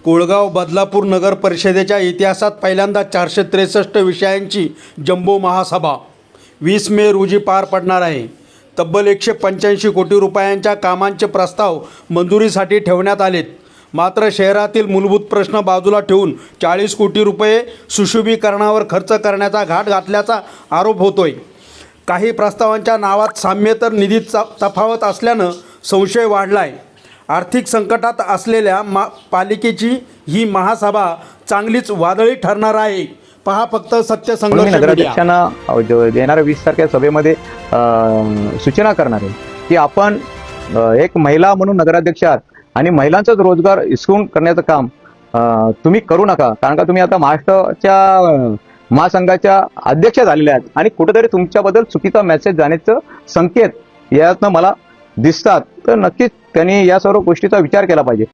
कोळगाव बदलापूर नगर परिषदेच्या इतिहासात पहिल्यांदा 463 विषयांची जम्बो महासभा 20 मे रोजी पार पडणार आहे. तब्बल 185 कोटी रुपयांच्या कामांचे प्रस्ताव मंजुरीसाठी ठेवण्यात आलेत. मात्र शहरातील मूलभूत प्रश्न बाजूला ठेवून 40 कोटी रुपये सुशोभीकरणावर खर्च करण्याचा घाट घातल्याचा आरोप होतोय. काही प्रस्तावांच्या नावात साम्य तर निधीत तफावत असल्यानं संशय वाढला आहे. आर्थिक संकटात असलेल्या पालिकेची ही महासभा चांगलीच वादळी ठरणार आहे. पहा फक्त सत्य संघर्ष मीडिया. नगराध्यक्षांना देणाऱ्या 20 तारखेच्या सभेमध्ये सूचना करणार आहे की आपण एक महिला म्हणून नगराध्यक्ष आहात आणि महिलांचाच रोजगार हिसकून करण्याचं काम तुम्ही करू नका. कारण का तुम्ही आता महाराष्ट्राच्या महासंघाच्या अध्यक्ष झालेल्या आहेत आणि कुठेतरी तुमच्याबद्दल चुकीचा मेसेज जाण्याचं संकेत यातनं मला दिसतात. तर नक्कीच त्यांनी या सर्व गोष्टीचा विचार केला पाहिजे.